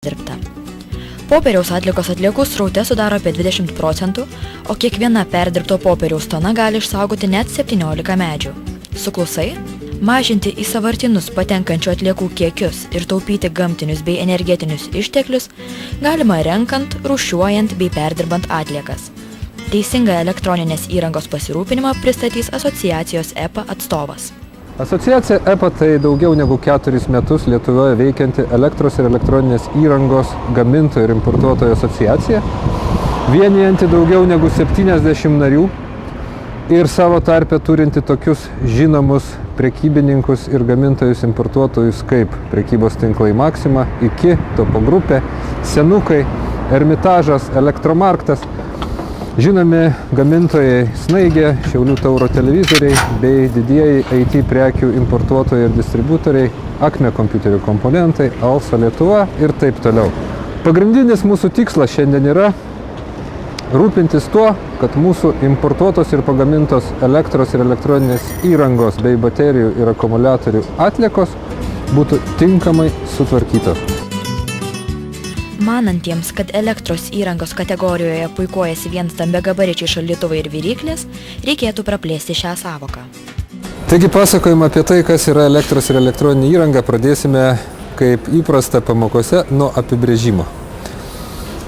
perdirbta. Popieriaus atliekos atliekų sraute sudaro apie 20%, o kiekviena perdirbto popieriaus tona gali išsaugoti net 17 medžių. Suklusai? Mažinti į sąvartynus patenkančių atliekų kiekius ir taupyti gamtinius bei energetinius išteklius galima renkant, rūšiuojant bei perdirbant atliekas. Teisingą elektroninės įrangos pasirūpinimą pristatys asociacijos EPA atstovas. Asociacija EPA tai daugiau negu 4 metus Lietuvoje veikianti elektros ir elektroninės įrangos gamintojų ir importuotojų asociacija, vienijanti daugiau negu 70 narių ir savo tarpe turinti tokius žinomus prekybininkus ir gamintojus importuotojus kaip prekybos tinklai Maxima, IKI, Topo grupė, Senukai, Ermitažas, Elektromarktas, žinomi gamintojai Snaigė, Šiaulių Tauro televizoriai bei didieji IT prekių importuotojai ir distributoriai, Akme kompiuterių komponentai, Alsa Lietuva ir taip toliau. Pagrindinis mūsų tikslas šiandien yra rūpintis tuo, kad mūsų importuotos ir pagamintos elektros ir elektroninės įrangos bei baterijų ir akumuliatorių atliekos būtų tinkamai sutvarkytos. Manantiems, kad elektros įrangos kategorijoje puikuojasi vien stambiagabaričiai šaldytuvai ir viryklės, reikėtų praplėsti šią sąvoką. Taigi pasakojimą apie tai, kas yra elektros ir elektroninė įranga, pradėsime kaip įprasta pamokose nuo apibrėžimo.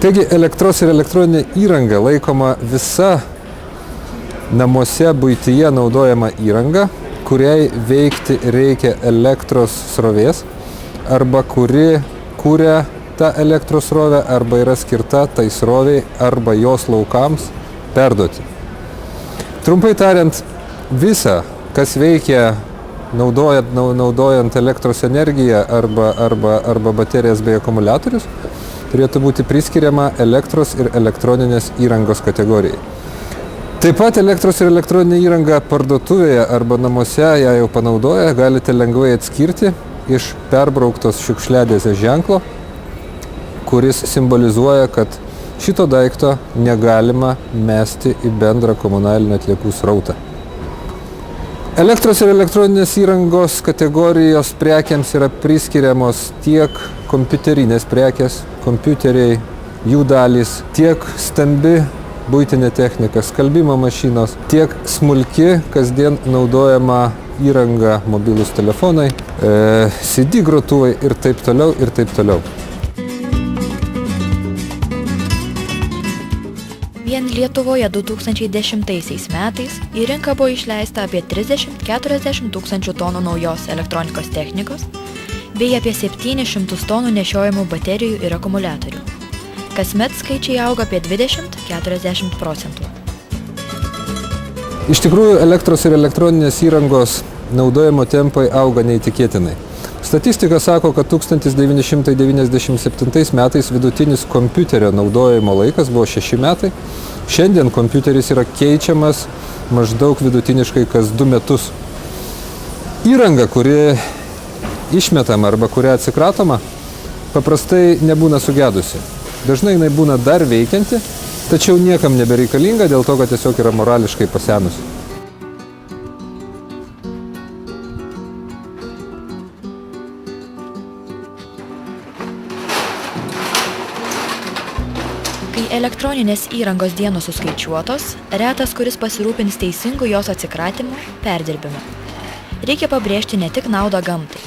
Taigi elektros ir elektroninė įranga laikoma visa namuose buityje naudojama įranga, kuriai veikti reikia elektros srovės arba kuri kuria tą elektros srovę arba yra skirta tai sroviai arba jos laukams perduoti. Trumpai tariant, visa, kas veikia naudojant elektros energiją arba baterijas bei akumuliatorius, turėtų būti priskiriama elektros ir elektroninės įrangos kategorijai. Taip pat elektros ir elektroninė įranga parduotuvėje arba namuose ją jau panaudoję galite lengvai atskirti iš perbrauktos šiukšliadėžės ženklo, kuris simbolizuoja, kad šito daikto negalima mesti į bendrą komunalinių atliekų srautą. Elektros ir elektroninės įrangos kategorijos prekiams yra priskiriamos tiek kompiuterinės prekės, kompiuteriai, jų dalys, tiek stambi buitinė technika, skalbimo mašinos, tiek smulki, kasdien naudojama įranga, mobilūs telefonai, CD grotuvai ir taip toliau ir taip toliau. Vien Lietuvoje 2010 metais į rinką buvo išleista apie 30–40 tūkstančių tonų naujos elektronikos technikos bei apie 700 tonų nešiojamų baterijų ir akumuliatorių. Kasmet skaičiai auga apie 20–40%. Iš tikrųjų, elektros ir elektroninės įrangos naudojimo tempai auga neįtikėtinai. Statistika sako, kad 1997 metais vidutinis kompiuterio naudojimo laikas buvo 6 metai. Šiandien kompiuteris yra keičiamas maždaug vidutiniškai kas 2 metus. Įranga, kuri išmetama arba kuria atsikratoma, paprastai nebūna sugedusi. Dažnai jinai būna dar veikianti, tačiau niekam nebereikalinga dėl to, kad tiesiog yra morališkai pasenusi. Kai elektroninės įrangos dienos suskaičiuotos, retas, kuris pasirūpins teisingu jos atsikratymu, perdirbimu. Reikia pabrėžti ne tik naudą gamtai.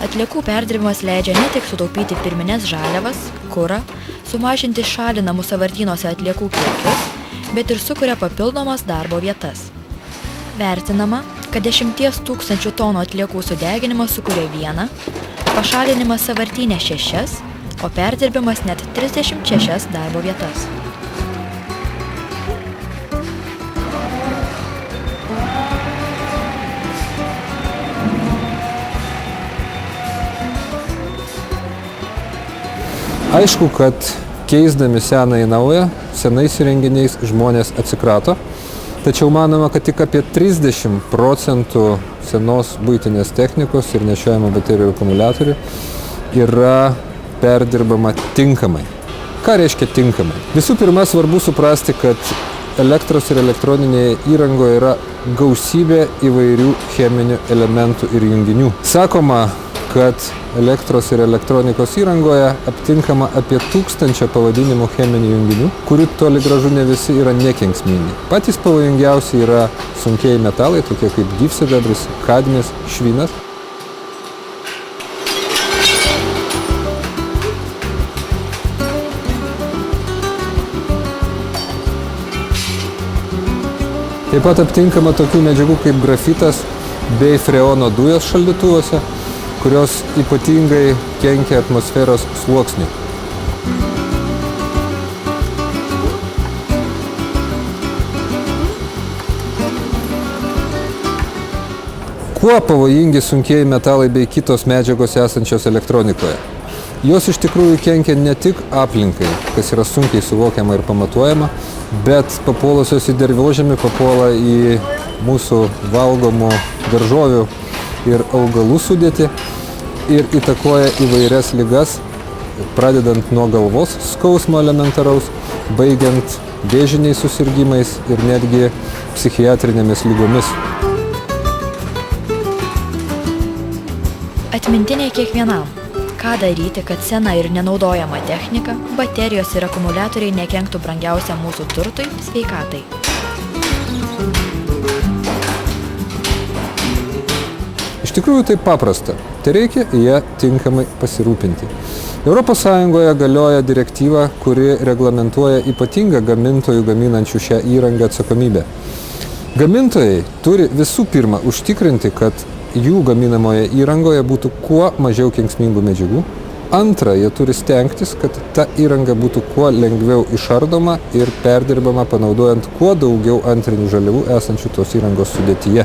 Atliekų perdirbimas leidžia ne tik sutaupyti pirminės žaliavas, kurą, sumažinti šalinamų sąvartynuose atliekų kiekius, bet ir sukuria papildomas darbo vietas. Vertinama, kad 10 000 tonų atliekų sudeginimas sukuria 1, pašalinimas sąvartyne 6, o perdirbimas net 36 darbo vietas. Aišku, kad keisdami seną į naują, senais įrenginiais žmonės atsikrato, tačiau manoma, kad tik apie 30% senos buitinės technikos ir nešiojamų baterijų ir akumuliatorių yra perdirbama tinkamai. Ką reiškia tinkamai? Visų pirma, svarbu suprasti, kad elektros ir elektroninėje įrangoje yra gausybė įvairių cheminių elementų ir junginių. Sakoma, kad elektros ir elektronikos įrangoje aptinkama apie 1000 pavadinimų cheminių junginių, kurių toli gražu ne visi yra nekenksmingi. Patys pavojingiausi yra sunkieji metalai, tokie kaip gyvsidabris, kadmis, švinas. Taip pat aptinkama tokių medžiagų kaip grafitas bei freono dujos šaldytuvuose, kurios ypatingai kenkia atmosferos sluoksniui. Kuo pavojingi sunkieji metalai bei kitos medžiagos esančios elektronikoje? Jos iš tikrųjų kenkia ne tik aplinkai, kas yra sunkiai suvokiama ir pamatuojama, bet papuolusios į dirvožemį papuola į mūsų valgomų daržovių ir augalų sudėtį ir įtakoja įvairias ligas, pradedant nuo galvos skausmo elementaraus, baigiant vėžiniais susirgymais ir netgi psichiatrinėmis lygomis. Atmintiniai kiekvienam. Ką daryti, kad sena ir nenaudojama technika, baterijos ir akumuliatoriai nekenktų brangiausiam mūsų turtui – sveikatai. Iš tikrųjų tai paprasta, tai reikia ją tinkamai pasirūpinti. ES galioja direktyva, kuri reglamentuoja ypatingą gamintojų gaminančių šią įrangą atsakomybę. Gamintojai turi visų pirma užtikrinti, kad jų gaminamoje įrangoje būtų kuo mažiau kenksmingų medžiagų. Antra, jie turi stengtis, kad ta įranga būtų kuo lengviau išardoma ir perdirbama, panaudojant kuo daugiau antrinių žaliavų esančių tos įrangos sudėtyje.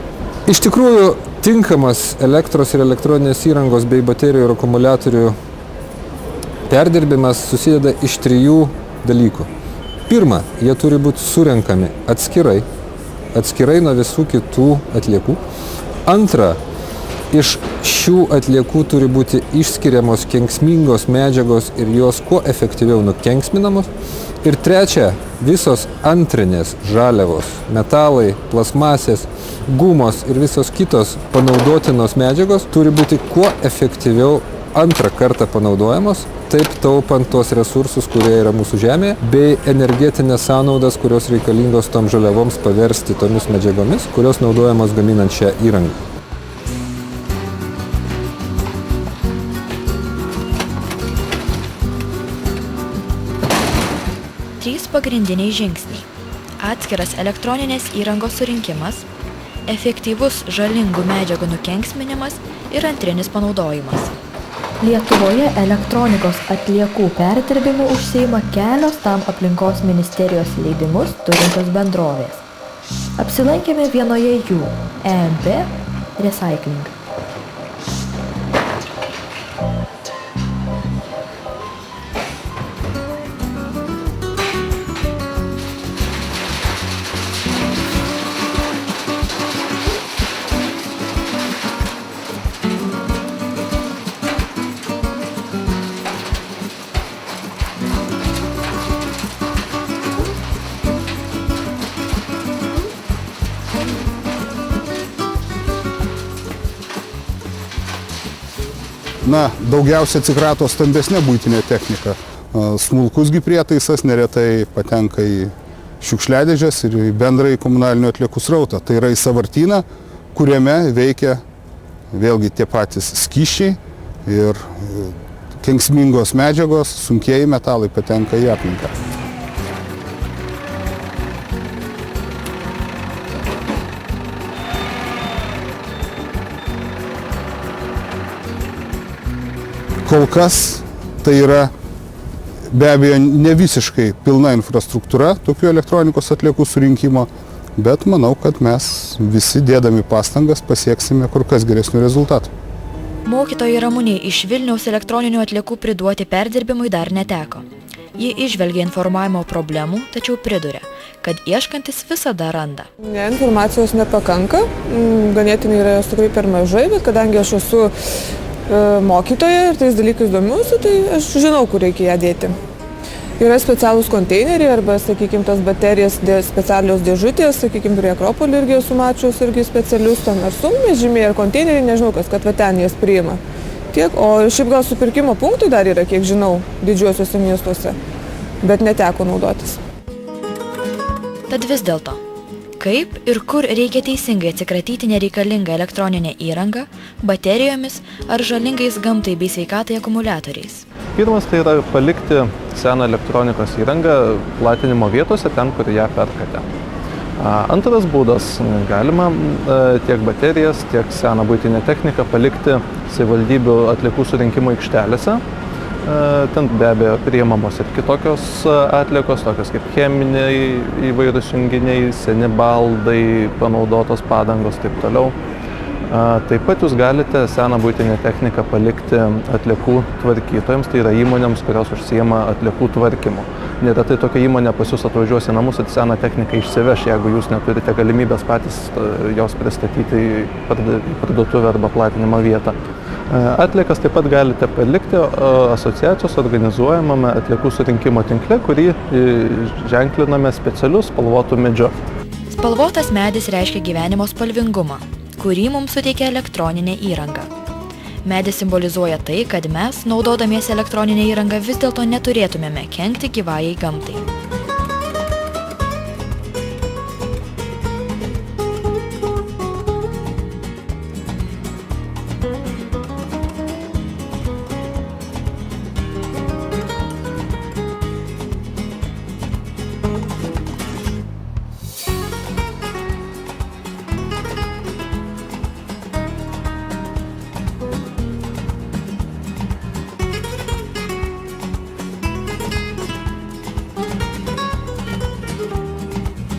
Iš tikrųjų, tinkamas elektros ir elektroninės įrangos bei baterijų ir akumuliatorių perdirbimas susideda iš 3 dalykų. Pirma, jie turi būti surenkami atskirai nuo visų kitų atliekų. Antra, iš šių atliekų turi būti išskiriamos kenksmingos medžiagos ir jos kuo efektyviau nukenksminamos. Ir trečia, visos antrinės žaliavos, metalai, plasmasės, gumos ir visos kitos panaudotinos medžiagos turi būti kuo efektyviau antrą kartą panaudojamos, taip taupant tuos resursus, kurie yra mūsų žemėje, bei energetinės sąnaudas, kurios reikalingos tom žaliavoms paversti tomis medžiagomis, kurios naudojamos gaminant šią įrangą. 3 pagrindiniai žingsniai. Atskiras elektroninės įrangos surinkimas, efektyvus žalingų medžiagų nukenksminimas ir antrinis panaudojimas. Lietuvoje elektronikos atliekų perdirbimu užsiima kelios tam aplinkos ministerijos leidimus turinčios bendrovės. Apsilankėme vienoje jų – EMP Recycling. Daugiausia atsikrato stambesnė buitinė technika. Smulkusgi prietaisas neretai patenka į šiukšliadėžes ir į bendrąjį komunalinių atliekų srautą. Tai yra į sąvartyną, kuriame veikia vėlgi tie patys skysčiai ir kenksmingos medžiagos, sunkieji metalai patenka į aplinką. Kol kas tai yra be abejo ne visiškai pilna infrastruktūra tokių elektronikos atliekų surinkimo, bet manau, kad mes visi dėdami pastangas pasieksime kur kas geresnių rezultatų. Mokytojai Ramunei iš Vilniaus elektroninių atliekų priduoti perdirbimui dar neteko. Ji įžvelgia informavimo problemų, tačiau priduria, kad ieškantis visada randa. Informacijos nepakanka, ganėtinai yra jos tikrai per mažai, bet kadangi aš esu mokytoja ir tais dalykais domiuosi, tai aš žinau, kur reikia ją dėti. Yra specialūs konteineriai arba, sakykime, tas baterijas specialios dėžutės, sakykime, prie Akropolio irgi esu mačius irgi specialius, ten ar sunkvežimiai, ar konteineriai, nežinau kas, kad va ten jas priima. Tiek, o šiaip gal supirkimo punktų dar yra, kiek žinau, didžiuosiuose miestuose, bet neteko naudotis. Tad vis dėlto, kaip ir kur reikia teisingai atsikratyti nereikalingą elektroninę įrangą, baterijomis ar žalingais gamtai bei sveikatai akumuliatoriais? Pirmas tai yra palikti seną elektronikos įrangą platinimo vietose, ten, kur ją perkate. Antras būdas, galima tiek baterijas, tiek seną buitinę techniką palikti savivaldybių atliekų surinkimo aikštelėse. Ten be abejo priimamos ir kitokios atliekos, tokios kaip cheminiai įvairūs junginiai, seni baldai, panaudotos padangos, taip toliau. Taip pat jūs galite seną buitinę techniką palikti atliekų tvarkytojams, tai yra įmonėms, kurios užsiima atliekų tvarkymu. Neretai tokia įmonė pas jūs atvažiuos į namus ir seną techniką išsiveš, jeigu jūs neturite galimybės patys jos pristatyti į parduotuvę arba platinimo vietą. Atliekas taip pat galite palikti asociacijos organizuojamame atliekų surinkimo tinkle, kurį ženkliname specialiu spalvotu medžiu. Spalvotas medis reiškia gyvenimo spalvingumą, kurį mums suteikia elektroninė įranga. Medis simbolizuoja tai, kad mes, naudodamiesi elektroninę įrangą, vis dėlto neturėtumėme kenkti gyvajai gamtai.